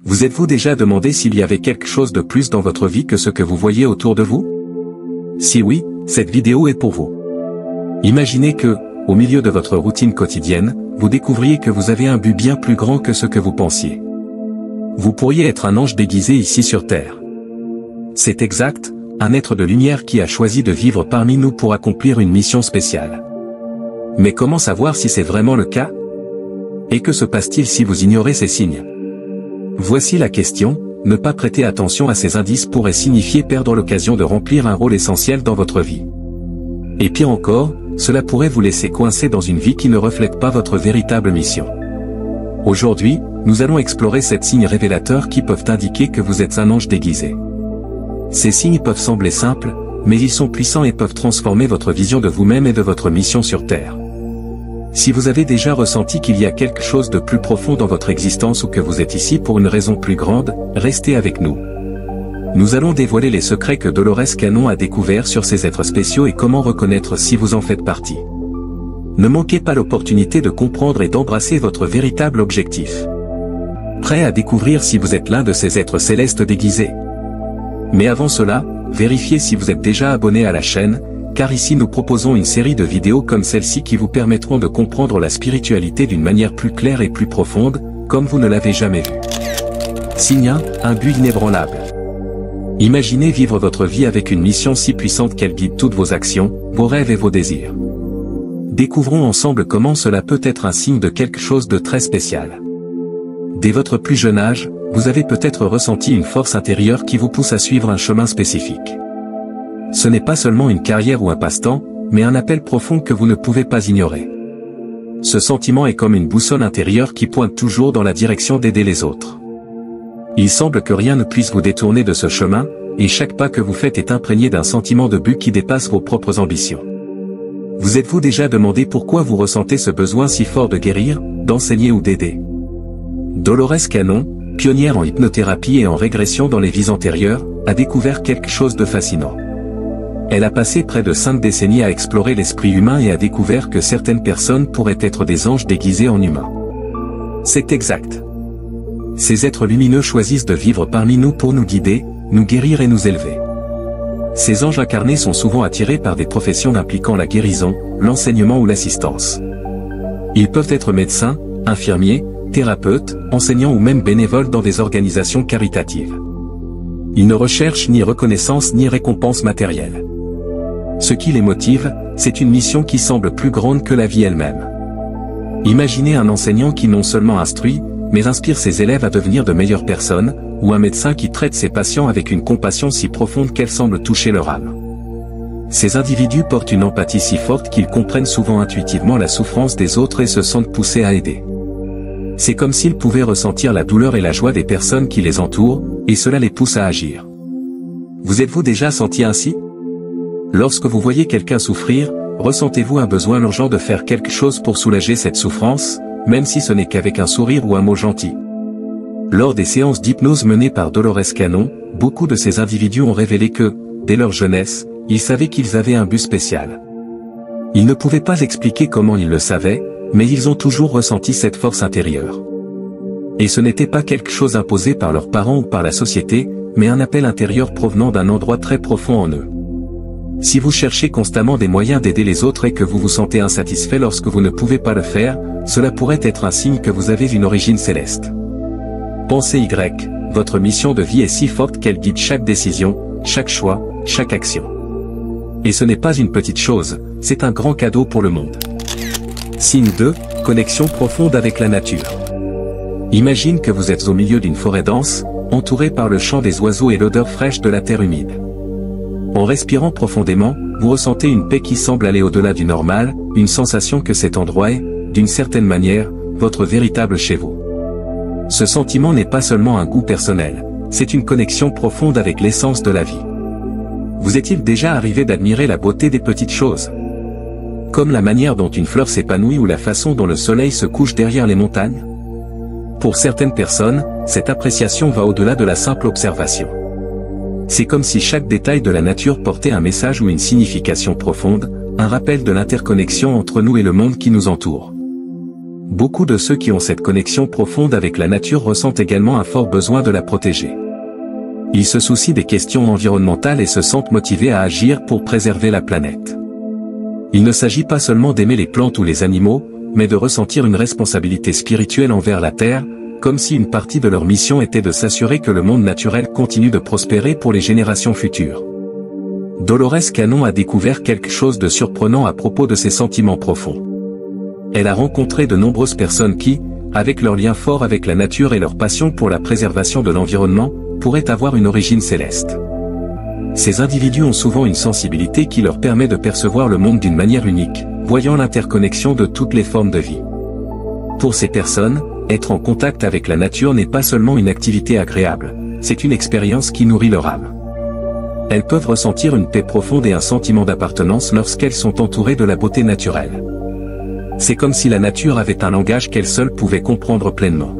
Vous êtes-vous déjà demandé s'il y avait quelque chose de plus dans votre vie que ce que vous voyez autour de vous? Si oui, cette vidéo est pour vous. Imaginez que, au milieu de votre routine quotidienne, vous découvriez que vous avez un but bien plus grand que ce que vous pensiez. Vous pourriez être un ange déguisé ici sur Terre. C'est exact, un être de lumière qui a choisi de vivre parmi nous pour accomplir une mission spéciale. Mais comment savoir si c'est vraiment le cas? Et que se passe-t-il si vous ignorez ces signes? Voici la question: ne pas prêter attention à ces indices pourrait signifier perdre l'occasion de remplir un rôle essentiel dans votre vie. Et pire encore, cela pourrait vous laisser coincé dans une vie qui ne reflète pas votre véritable mission. Aujourd'hui, nous allons explorer 7 signes révélateurs qui peuvent indiquer que vous êtes un ange déguisé. Ces signes peuvent sembler simples, mais ils sont puissants et peuvent transformer votre vision de vous-même et de votre mission sur Terre. Si vous avez déjà ressenti qu'il y a quelque chose de plus profond dans votre existence ou que vous êtes ici pour une raison plus grande, restez avec nous. Nous allons dévoiler les secrets que Dolores Cannon a découverts sur ces êtres spéciaux et comment reconnaître si vous en faites partie. Ne manquez pas l'opportunité de comprendre et d'embrasser votre véritable objectif. Prêt à découvrir si vous êtes l'un de ces êtres célestes déguisés? Mais avant cela, vérifiez si vous êtes déjà abonné à la chaîne, car ici nous proposons une série de vidéos comme celle-ci qui vous permettront de comprendre la spiritualité d'une manière plus claire et plus profonde, comme vous ne l'avez jamais vu. Signe 1, un but inébranlable. Imaginez vivre votre vie avec une mission si puissante qu'elle guide toutes vos actions, vos rêves et vos désirs. Découvrons ensemble comment cela peut être un signe de quelque chose de très spécial. Dès votre plus jeune âge, vous avez peut-être ressenti une force intérieure qui vous pousse à suivre un chemin spécifique. Ce n'est pas seulement une carrière ou un passe-temps, mais un appel profond que vous ne pouvez pas ignorer. Ce sentiment est comme une boussole intérieure qui pointe toujours dans la direction d'aider les autres. Il semble que rien ne puisse vous détourner de ce chemin, et chaque pas que vous faites est imprégné d'un sentiment de but qui dépasse vos propres ambitions. Vous êtes-vous déjà demandé pourquoi vous ressentez ce besoin si fort de guérir, d'enseigner ou d'aider? Dolores Cannon, pionnière en hypnothérapie et en régression dans les vies antérieures, a découvert quelque chose de fascinant. Elle a passé près de 5 décennies à explorer l'esprit humain et a découvert que certaines personnes pourraient être des anges déguisés en humains. C'est exact. Ces êtres lumineux choisissent de vivre parmi nous pour nous guider, nous guérir et nous élever. Ces anges incarnés sont souvent attirés par des professions impliquant la guérison, l'enseignement ou l'assistance. Ils peuvent être médecins, infirmiers, thérapeutes, enseignants ou même bénévoles dans des organisations caritatives. Ils ne recherchent ni reconnaissance ni récompense matérielle. Ce qui les motive, c'est une mission qui semble plus grande que la vie elle-même. Imaginez un enseignant qui non seulement instruit, mais inspire ses élèves à devenir de meilleures personnes, ou un médecin qui traite ses patients avec une compassion si profonde qu'elle semble toucher leur âme. Ces individus portent une empathie si forte qu'ils comprennent souvent intuitivement la souffrance des autres et se sentent poussés à aider. C'est comme s'ils pouvaient ressentir la douleur et la joie des personnes qui les entourent, et cela les pousse à agir. Vous êtes-vous déjà senti ainsi? Lorsque vous voyez quelqu'un souffrir, ressentez-vous un besoin urgent de faire quelque chose pour soulager cette souffrance, même si ce n'est qu'avec un sourire ou un mot gentil? Lors des séances d'hypnose menées par Dolores Cannon, beaucoup de ces individus ont révélé que, dès leur jeunesse, ils savaient qu'ils avaient un but spécial. Ils ne pouvaient pas expliquer comment ils le savaient, mais ils ont toujours ressenti cette force intérieure. Et ce n'était pas quelque chose imposé par leurs parents ou par la société, mais un appel intérieur provenant d'un endroit très profond en eux. Si vous cherchez constamment des moyens d'aider les autres et que vous vous sentez insatisfait lorsque vous ne pouvez pas le faire, cela pourrait être un signe que vous avez une origine céleste. Pensez Y, votre mission de vie est si forte qu'elle guide chaque décision, chaque choix, chaque action. Et ce n'est pas une petite chose, c'est un grand cadeau pour le monde. Signe 2, connexion profonde avec la nature. Imagine que vous êtes au milieu d'une forêt dense, entouré par le chant des oiseaux et l'odeur fraîche de la terre humide. En respirant profondément, vous ressentez une paix qui semble aller au-delà du normal, une sensation que cet endroit est, d'une certaine manière, votre véritable chez vous. Ce sentiment n'est pas seulement un goût personnel, c'est une connexion profonde avec l'essence de la vie. Vous est-il déjà arrivé d'admirer la beauté des petites choses? Comme la manière dont une fleur s'épanouit ou la façon dont le soleil se couche derrière les montagnes? Pour certaines personnes, cette appréciation va au-delà de la simple observation. C'est comme si chaque détail de la nature portait un message ou une signification profonde, un rappel de l'interconnexion entre nous et le monde qui nous entoure. Beaucoup de ceux qui ont cette connexion profonde avec la nature ressentent également un fort besoin de la protéger. Ils se soucient des questions environnementales et se sentent motivés à agir pour préserver la planète. Il ne s'agit pas seulement d'aimer les plantes ou les animaux, mais de ressentir une responsabilité spirituelle envers la Terre, comme si une partie de leur mission était de s'assurer que le monde naturel continue de prospérer pour les générations futures. Dolores Cannon a découvert quelque chose de surprenant à propos de ses sentiments profonds. Elle a rencontré de nombreuses personnes qui, avec leur lien fort avec la nature et leur passion pour la préservation de l'environnement, pourraient avoir une origine céleste. Ces individus ont souvent une sensibilité qui leur permet de percevoir le monde d'une manière unique, voyant l'interconnexion de toutes les formes de vie. Pour ces personnes, être en contact avec la nature n'est pas seulement une activité agréable, c'est une expérience qui nourrit leur âme. Elles peuvent ressentir une paix profonde et un sentiment d'appartenance lorsqu'elles sont entourées de la beauté naturelle. C'est comme si la nature avait un langage qu'elles seules pouvaient comprendre pleinement.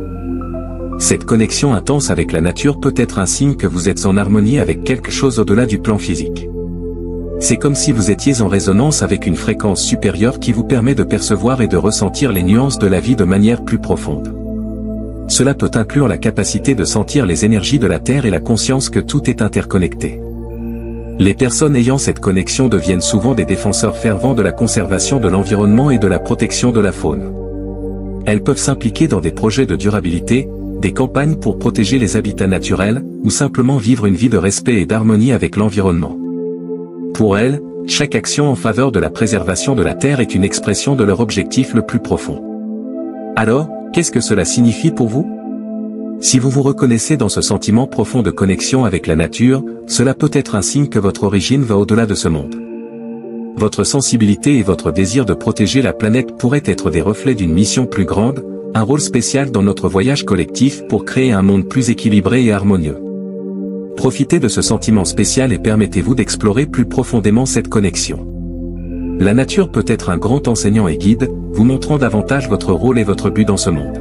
Cette connexion intense avec la nature peut être un signe que vous êtes en harmonie avec quelque chose au-delà du plan physique. C'est comme si vous étiez en résonance avec une fréquence supérieure qui vous permet de percevoir et de ressentir les nuances de la vie de manière plus profonde. Cela peut inclure la capacité de sentir les énergies de la Terre et la conscience que tout est interconnecté. Les personnes ayant cette connexion deviennent souvent des défenseurs fervents de la conservation de l'environnement et de la protection de la faune. Elles peuvent s'impliquer dans des projets de durabilité, des campagnes pour protéger les habitats naturels, ou simplement vivre une vie de respect et d'harmonie avec l'environnement. Pour elles, chaque action en faveur de la préservation de la Terre est une expression de leur objectif le plus profond. Alors, qu'est-ce que cela signifie pour vous ? Si vous vous reconnaissez dans ce sentiment profond de connexion avec la nature, cela peut être un signe que votre origine va au-delà de ce monde. Votre sensibilité et votre désir de protéger la planète pourraient être des reflets d'une mission plus grande, un rôle spécial dans notre voyage collectif pour créer un monde plus équilibré et harmonieux. Profitez de ce sentiment spécial et permettez-vous d'explorer plus profondément cette connexion. La nature peut être un grand enseignant et guide, vous montrant davantage votre rôle et votre but dans ce monde.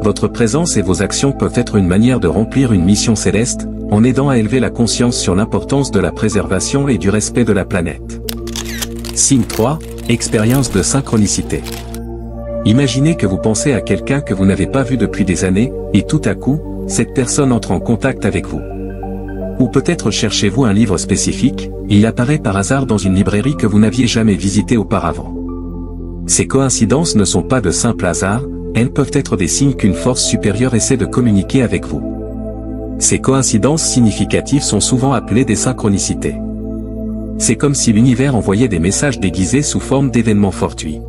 Votre présence et vos actions peuvent être une manière de remplir une mission céleste, en aidant à élever la conscience sur l'importance de la préservation et du respect de la planète. Signe 3, expérience de synchronicité. Imaginez que vous pensez à quelqu'un que vous n'avez pas vu depuis des années, et tout à coup, cette personne entre en contact avec vous. Ou peut-être cherchez-vous un livre spécifique, et il apparaît par hasard dans une librairie que vous n'aviez jamais visitée auparavant. Ces coïncidences ne sont pas de simples hasards, elles peuvent être des signes qu'une force supérieure essaie de communiquer avec vous. Ces coïncidences significatives sont souvent appelées des synchronicités. C'est comme si l'univers envoyait des messages déguisés sous forme d'événements fortuits.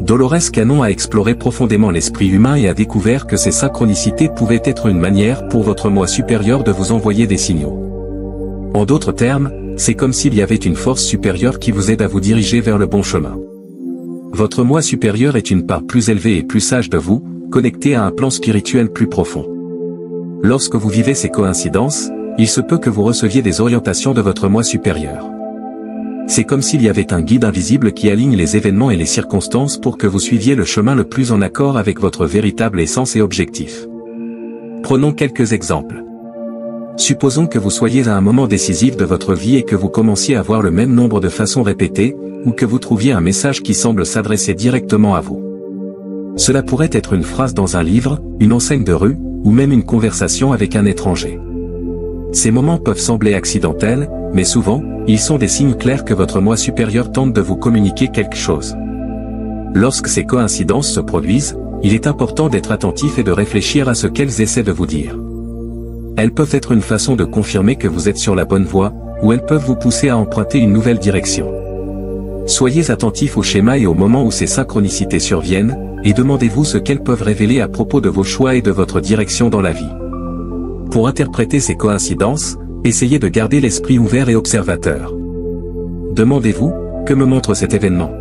Dolores Cannon a exploré profondément l'esprit humain et a découvert que ces synchronicités pouvaient être une manière pour votre moi supérieur de vous envoyer des signaux. En d'autres termes, c'est comme s'il y avait une force supérieure qui vous aide à vous diriger vers le bon chemin. Votre moi supérieur est une part plus élevée et plus sage de vous, connectée à un plan spirituel plus profond. Lorsque vous vivez ces coïncidences, il se peut que vous receviez des orientations de votre moi supérieur. C'est comme s'il y avait un guide invisible qui aligne les événements et les circonstances pour que vous suiviez le chemin le plus en accord avec votre véritable essence et objectif. Prenons quelques exemples. Supposons que vous soyez à un moment décisif de votre vie et que vous commenciez à voir le même nombre de façons répétées, ou que vous trouviez un message qui semble s'adresser directement à vous. Cela pourrait être une phrase dans un livre, une enseigne de rue, ou même une conversation avec un étranger. Ces moments peuvent sembler accidentels, mais souvent, ils sont des signes clairs que votre moi supérieur tente de vous communiquer quelque chose. Lorsque ces coïncidences se produisent, il est important d'être attentif et de réfléchir à ce qu'elles essaient de vous dire. Elles peuvent être une façon de confirmer que vous êtes sur la bonne voie, ou elles peuvent vous pousser à emprunter une nouvelle direction. Soyez attentifs au schéma et au moment où ces synchronicités surviennent, et demandez-vous ce qu'elles peuvent révéler à propos de vos choix et de votre direction dans la vie. Pour interpréter ces coïncidences, essayez de garder l'esprit ouvert et observateur. Demandez-vous, que me montre cet événement?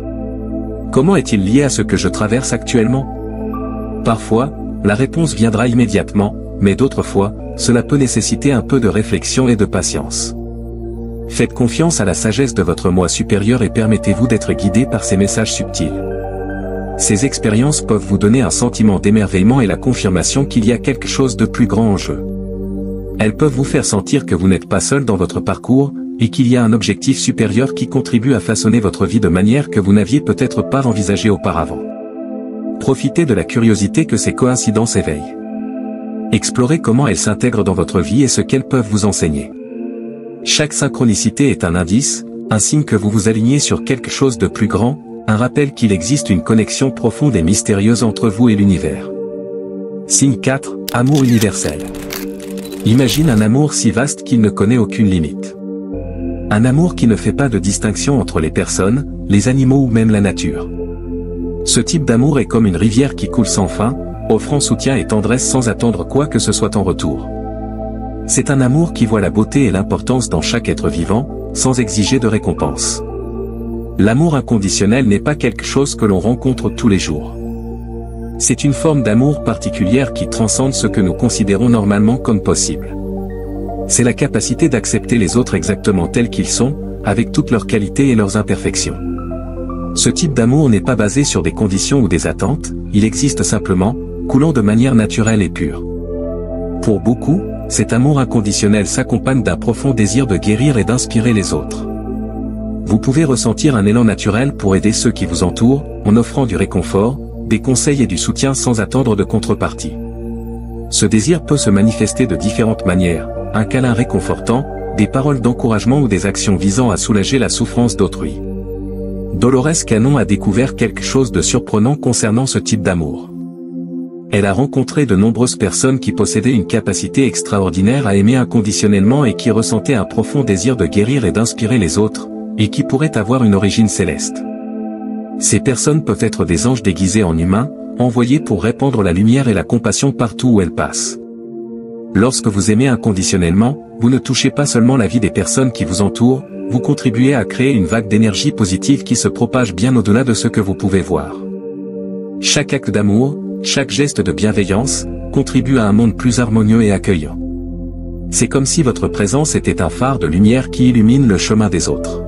Comment est-il lié à ce que je traverse actuellement? Parfois, la réponse viendra immédiatement, mais d'autres fois, cela peut nécessiter un peu de réflexion et de patience. Faites confiance à la sagesse de votre moi supérieur et permettez-vous d'être guidé par ces messages subtils. Ces expériences peuvent vous donner un sentiment d'émerveillement et la confirmation qu'il y a quelque chose de plus grand en jeu. Elles peuvent vous faire sentir que vous n'êtes pas seul dans votre parcours, et qu'il y a un objectif supérieur qui contribue à façonner votre vie de manière que vous n'aviez peut-être pas envisagée auparavant. Profitez de la curiosité que ces coïncidences éveillent. Explorez comment elles s'intègrent dans votre vie et ce qu'elles peuvent vous enseigner. Chaque synchronicité est un indice, un signe que vous vous alignez sur quelque chose de plus grand, un rappel qu'il existe une connexion profonde et mystérieuse entre vous et l'univers. Signe 4, amour universel. Imagine un amour si vaste qu'il ne connaît aucune limite. Un amour qui ne fait pas de distinction entre les personnes, les animaux ou même la nature. Ce type d'amour est comme une rivière qui coule sans fin, offrant soutien et tendresse sans attendre quoi que ce soit en retour. C'est un amour qui voit la beauté et l'importance dans chaque être vivant, sans exiger de récompense. L'amour inconditionnel n'est pas quelque chose que l'on rencontre tous les jours. C'est une forme d'amour particulière qui transcende ce que nous considérons normalement comme possible. C'est la capacité d'accepter les autres exactement tels qu'ils sont, avec toutes leurs qualités et leurs imperfections. Ce type d'amour n'est pas basé sur des conditions ou des attentes, il existe simplement, coulant de manière naturelle et pure. Pour beaucoup, cet amour inconditionnel s'accompagne d'un profond désir de guérir et d'inspirer les autres. Vous pouvez ressentir un élan naturel pour aider ceux qui vous entourent, en offrant du réconfort, des conseils et du soutien sans attendre de contrepartie. Ce désir peut se manifester de différentes manières, un câlin réconfortant, des paroles d'encouragement ou des actions visant à soulager la souffrance d'autrui. Dolores Cannon a découvert quelque chose de surprenant concernant ce type d'amour. Elle a rencontré de nombreuses personnes qui possédaient une capacité extraordinaire à aimer inconditionnellement et qui ressentaient un profond désir de guérir et d'inspirer les autres, et qui pourraient avoir une origine céleste. Ces personnes peuvent être des anges déguisés en humains, envoyés pour répandre la lumière et la compassion partout où elles passent. Lorsque vous aimez inconditionnellement, vous ne touchez pas seulement la vie des personnes qui vous entourent, vous contribuez à créer une vague d'énergie positive qui se propage bien au-delà de ce que vous pouvez voir. Chaque acte d'amour, chaque geste de bienveillance, contribue à un monde plus harmonieux et accueillant. C'est comme si votre présence était un phare de lumière qui illumine le chemin des autres.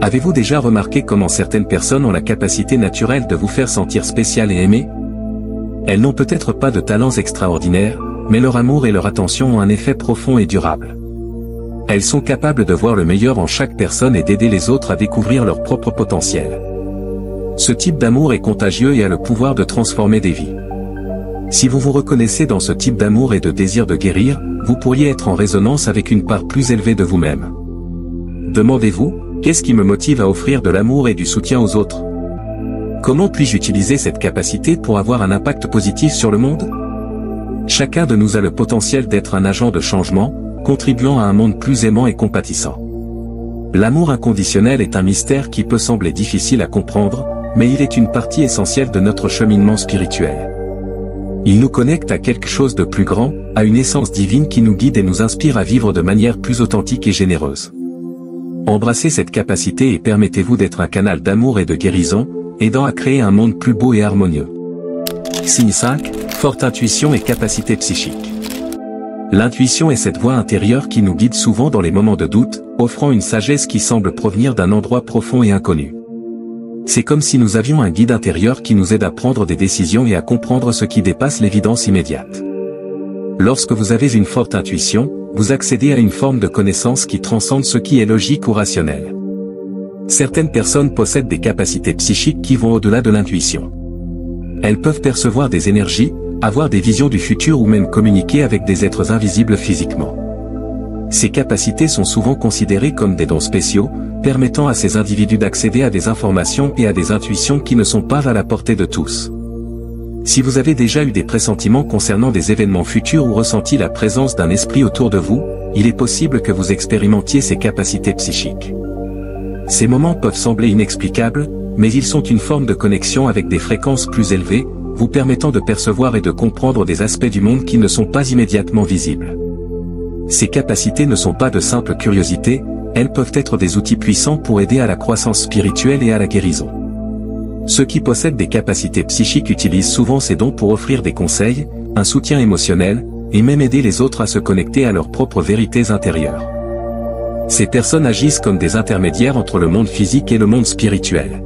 Avez-vous déjà remarqué comment certaines personnes ont la capacité naturelle de vous faire sentir spécial et aimé? Elles n'ont peut-être pas de talents extraordinaires, mais leur amour et leur attention ont un effet profond et durable. Elles sont capables de voir le meilleur en chaque personne et d'aider les autres à découvrir leur propre potentiel. Ce type d'amour est contagieux et a le pouvoir de transformer des vies. Si vous vous reconnaissez dans ce type d'amour et de désir de guérir, vous pourriez être en résonance avec une part plus élevée de vous-même. Demandez-vous, qu'est-ce qui me motive à offrir de l'amour et du soutien aux autres? Comment puis-je utiliser cette capacité pour avoir un impact positif sur le monde? Chacun de nous a le potentiel d'être un agent de changement, contribuant à un monde plus aimant et compatissant. L'amour inconditionnel est un mystère qui peut sembler difficile à comprendre, mais il est une partie essentielle de notre cheminement spirituel. Il nous connecte à quelque chose de plus grand, à une essence divine qui nous guide et nous inspire à vivre de manière plus authentique et généreuse. Embrassez cette capacité et permettez-vous d'être un canal d'amour et de guérison, aidant à créer un monde plus beau et harmonieux. Signe 5, forte intuition et capacité psychique. L'intuition est cette voix intérieure qui nous guide souvent dans les moments de doute, offrant une sagesse qui semble provenir d'un endroit profond et inconnu. C'est comme si nous avions un guide intérieur qui nous aide à prendre des décisions et à comprendre ce qui dépasse l'évidence immédiate. Lorsque vous avez une forte intuition, vous accédez à une forme de connaissance qui transcende ce qui est logique ou rationnel. Certaines personnes possèdent des capacités psychiques qui vont au-delà de l'intuition. Elles peuvent percevoir des énergies, avoir des visions du futur ou même communiquer avec des êtres invisibles physiquement. Ces capacités sont souvent considérées comme des dons spéciaux, permettant à ces individus d'accéder à des informations et à des intuitions qui ne sont pas à la portée de tous. Si vous avez déjà eu des pressentiments concernant des événements futurs ou ressenti la présence d'un esprit autour de vous, il est possible que vous expérimentiez ces capacités psychiques. Ces moments peuvent sembler inexplicables, mais ils sont une forme de connexion avec des fréquences plus élevées, vous permettant de percevoir et de comprendre des aspects du monde qui ne sont pas immédiatement visibles. Ces capacités ne sont pas de simples curiosités, elles peuvent être des outils puissants pour aider à la croissance spirituelle et à la guérison. Ceux qui possèdent des capacités psychiques utilisent souvent ces dons pour offrir des conseils, un soutien émotionnel, et même aider les autres à se connecter à leurs propres vérités intérieures. Ces personnes agissent comme des intermédiaires entre le monde physique et le monde spirituel.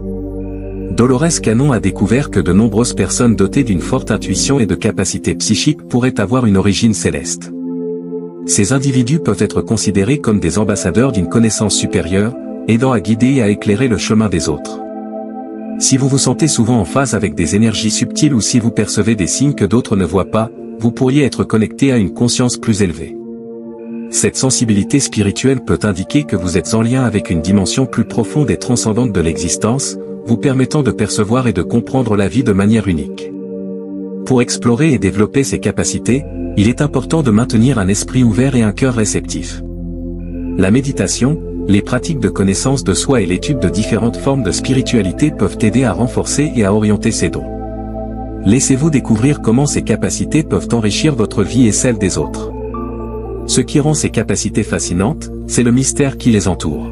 Dolores Cannon a découvert que de nombreuses personnes dotées d'une forte intuition et de capacités psychiques pourraient avoir une origine céleste. Ces individus peuvent être considérés comme des ambassadeurs d'une connaissance supérieure, aidant à guider et à éclairer le chemin des autres. Si vous vous sentez souvent en phase avec des énergies subtiles ou si vous percevez des signes que d'autres ne voient pas, vous pourriez être connecté à une conscience plus élevée. Cette sensibilité spirituelle peut indiquer que vous êtes en lien avec une dimension plus profonde et transcendante de l'existence, vous permettant de percevoir et de comprendre la vie de manière unique. Pour explorer et développer ces capacités, il est important de maintenir un esprit ouvert et un cœur réceptif. La méditation, les pratiques de connaissance de soi et l'étude de différentes formes de spiritualité peuvent aider à renforcer et à orienter ces dons. Laissez-vous découvrir comment ces capacités peuvent enrichir votre vie et celle des autres. Ce qui rend ces capacités fascinantes, c'est le mystère qui les entoure.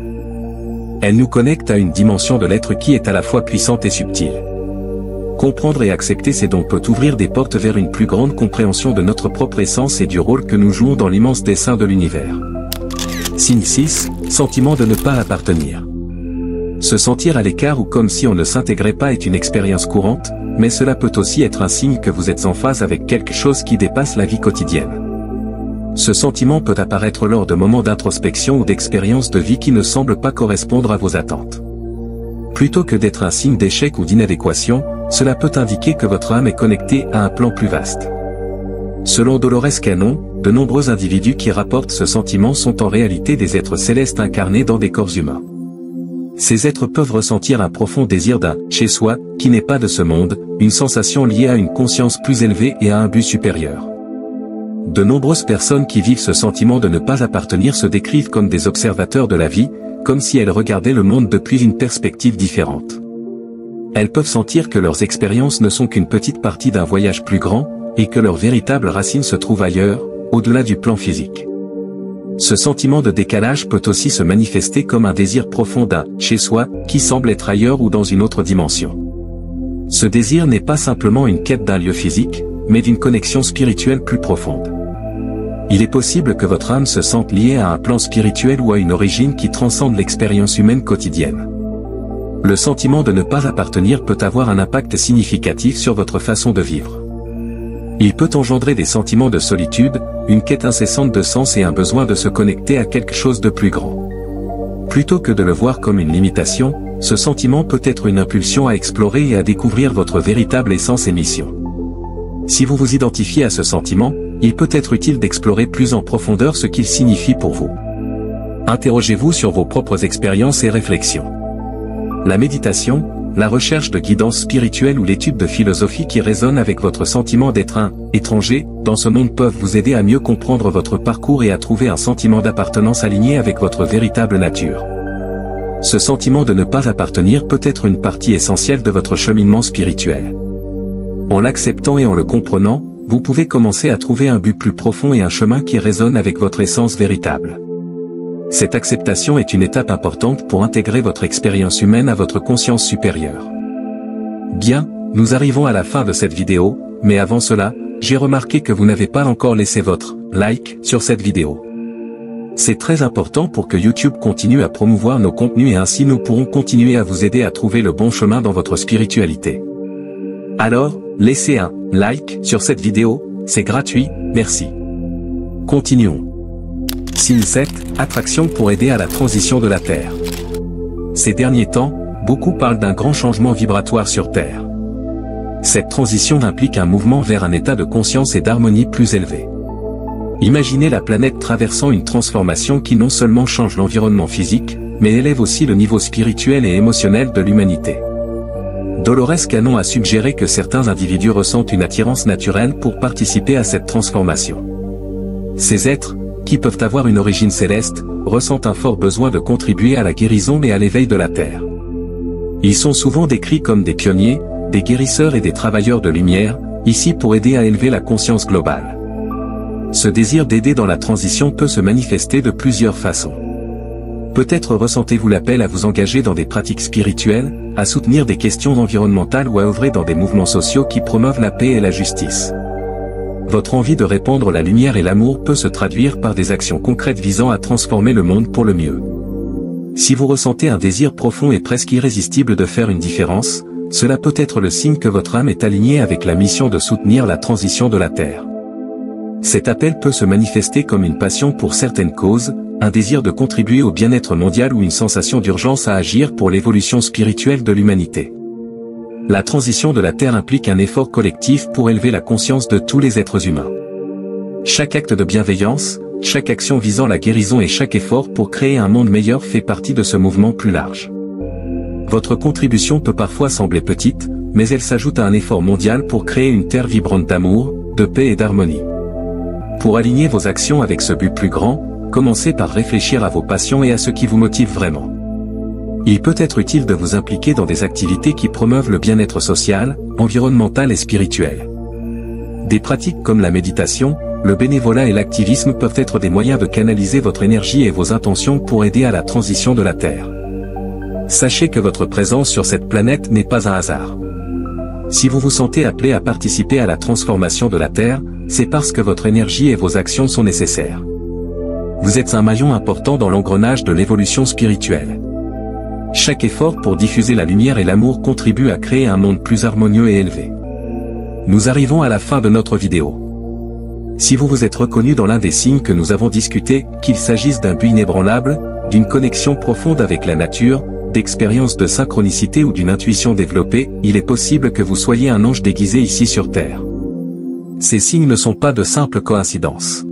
Elles nous connectent à une dimension de l'être qui est à la fois puissante et subtile. Comprendre et accepter ces dons peut ouvrir des portes vers une plus grande compréhension de notre propre essence et du rôle que nous jouons dans l'immense dessein de l'univers. Signe 6, sentiment de ne pas appartenir. Se sentir à l'écart ou comme si on ne s'intégrait pas est une expérience courante, mais cela peut aussi être un signe que vous êtes en phase avec quelque chose qui dépasse la vie quotidienne. Ce sentiment peut apparaître lors de moments d'introspection ou d'expériences de vie qui ne semblent pas correspondre à vos attentes. Plutôt que d'être un signe d'échec ou d'inadéquation, cela peut indiquer que votre âme est connectée à un plan plus vaste. Selon Dolores Cannon, de nombreux individus qui rapportent ce sentiment sont en réalité des êtres célestes incarnés dans des corps humains. Ces êtres peuvent ressentir un profond désir d'un « chez-soi » qui n'est pas de ce monde, une sensation liée à une conscience plus élevée et à un but supérieur. De nombreuses personnes qui vivent ce sentiment de ne pas appartenir se décrivent comme des observateurs de la vie, comme si elles regardaient le monde depuis une perspective différente. Elles peuvent sentir que leurs expériences ne sont qu'une petite partie d'un voyage plus grand, et que leurs véritables racines se trouvent ailleurs, au-delà du plan physique. Ce sentiment de décalage peut aussi se manifester comme un désir profond d'un « chez-soi » qui semble être ailleurs ou dans une autre dimension. Ce désir n'est pas simplement une quête d'un lieu physique, mais d'une connexion spirituelle plus profonde. Il est possible que votre âme se sente liée à un plan spirituel ou à une origine qui transcende l'expérience humaine quotidienne. Le sentiment de ne pas appartenir peut avoir un impact significatif sur votre façon de vivre. Il peut engendrer des sentiments de solitude, une quête incessante de sens et un besoin de se connecter à quelque chose de plus grand. Plutôt que de le voir comme une limitation, ce sentiment peut être une impulsion à explorer et à découvrir votre véritable essence et mission. Si vous vous identifiez à ce sentiment, il peut être utile d'explorer plus en profondeur ce qu'il signifie pour vous. Interrogez-vous sur vos propres expériences et réflexions. La méditation, la recherche de guidance spirituelle ou l'étude de philosophie qui résonne avec votre sentiment d'être un étranger dans ce monde peuvent vous aider à mieux comprendre votre parcours et à trouver un sentiment d'appartenance aligné avec votre véritable nature. Ce sentiment de ne pas appartenir peut être une partie essentielle de votre cheminement spirituel. En l'acceptant et en le comprenant, vous pouvez commencer à trouver un but plus profond et un chemin qui résonne avec votre essence véritable. Cette acceptation est une étape importante pour intégrer votre expérience humaine à votre conscience supérieure. Bien, nous arrivons à la fin de cette vidéo, mais avant cela, j'ai remarqué que vous n'avez pas encore laissé votre like sur cette vidéo. C'est très important pour que YouTube continue à promouvoir nos contenus et ainsi nous pourrons continuer à vous aider à trouver le bon chemin dans votre spiritualité. Alors, laissez un like sur cette vidéo, c'est gratuit, merci. Continuons. Signe 7, attraction pour aider à la transition de la Terre. Ces derniers temps, beaucoup parlent d'un grand changement vibratoire sur Terre. Cette transition implique un mouvement vers un état de conscience et d'harmonie plus élevé. Imaginez la planète traversant une transformation qui non seulement change l'environnement physique, mais élève aussi le niveau spirituel et émotionnel de l'humanité. Dolores Cannon a suggéré que certains individus ressentent une attirance naturelle pour participer à cette transformation. Ces êtres, qui peuvent avoir une origine céleste, ressentent un fort besoin de contribuer à la guérison et à l'éveil de la Terre. Ils sont souvent décrits comme des pionniers, des guérisseurs et des travailleurs de lumière, ici pour aider à élever la conscience globale. Ce désir d'aider dans la transition peut se manifester de plusieurs façons. Peut-être ressentez-vous l'appel à vous engager dans des pratiques spirituelles, à soutenir des questions environnementales ou à œuvrer dans des mouvements sociaux qui promeuvent la paix et la justice. Votre envie de répandre la lumière et l'amour peut se traduire par des actions concrètes visant à transformer le monde pour le mieux. Si vous ressentez un désir profond et presque irrésistible de faire une différence, cela peut être le signe que votre âme est alignée avec la mission de soutenir la transition de la Terre. Cet appel peut se manifester comme une passion pour certaines causes, un désir de contribuer au bien-être mondial ou une sensation d'urgence à agir pour l'évolution spirituelle de l'humanité. La transition de la Terre implique un effort collectif pour élever la conscience de tous les êtres humains. Chaque acte de bienveillance, chaque action visant la guérison et chaque effort pour créer un monde meilleur fait partie de ce mouvement plus large. Votre contribution peut parfois sembler petite, mais elle s'ajoute à un effort mondial pour créer une Terre vibrante d'amour, de paix et d'harmonie. Pour aligner vos actions avec ce but plus grand, commencez par réfléchir à vos passions et à ce qui vous motive vraiment. Il peut être utile de vous impliquer dans des activités qui promeuvent le bien-être social, environnemental et spirituel. Des pratiques comme la méditation, le bénévolat et l'activisme peuvent être des moyens de canaliser votre énergie et vos intentions pour aider à la transition de la Terre. Sachez que votre présence sur cette planète n'est pas un hasard. Si vous vous sentez appelé à participer à la transformation de la Terre, c'est parce que votre énergie et vos actions sont nécessaires. Vous êtes un maillon important dans l'engrenage de l'évolution spirituelle. Chaque effort pour diffuser la lumière et l'amour contribue à créer un monde plus harmonieux et élevé. Nous arrivons à la fin de notre vidéo. Si vous vous êtes reconnu dans l'un des signes que nous avons discutés, qu'il s'agisse d'un but inébranlable, d'une connexion profonde avec la nature, d'expériences de synchronicité ou d'une intuition développée, il est possible que vous soyez un ange déguisé ici sur Terre. Ces signes ne sont pas de simples coïncidences.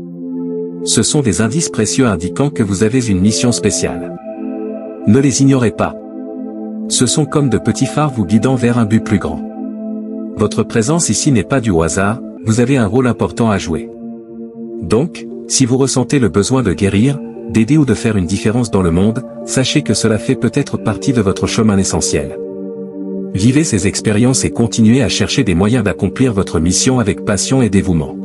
Ce sont des indices précieux indiquant que vous avez une mission spéciale. Ne les ignorez pas. Ce sont comme de petits phares vous guidant vers un but plus grand. Votre présence ici n'est pas due au hasard, vous avez un rôle important à jouer. Donc, si vous ressentez le besoin de guérir, d'aider ou de faire une différence dans le monde, sachez que cela fait peut-être partie de votre chemin essentiel. Vivez ces expériences et continuez à chercher des moyens d'accomplir votre mission avec passion et dévouement.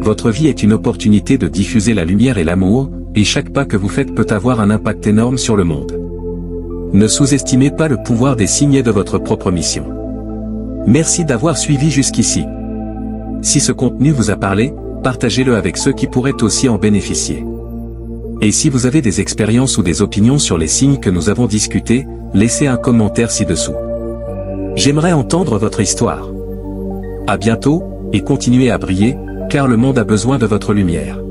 Votre vie est une opportunité de diffuser la lumière et l'amour, et chaque pas que vous faites peut avoir un impact énorme sur le monde. Ne sous-estimez pas le pouvoir des signes et de votre propre mission. Merci d'avoir suivi jusqu'ici. Si ce contenu vous a parlé, partagez-le avec ceux qui pourraient aussi en bénéficier. Et si vous avez des expériences ou des opinions sur les signes que nous avons discutés, laissez un commentaire ci-dessous. J'aimerais entendre votre histoire. À bientôt, et continuez à briller, car le monde a besoin de votre lumière.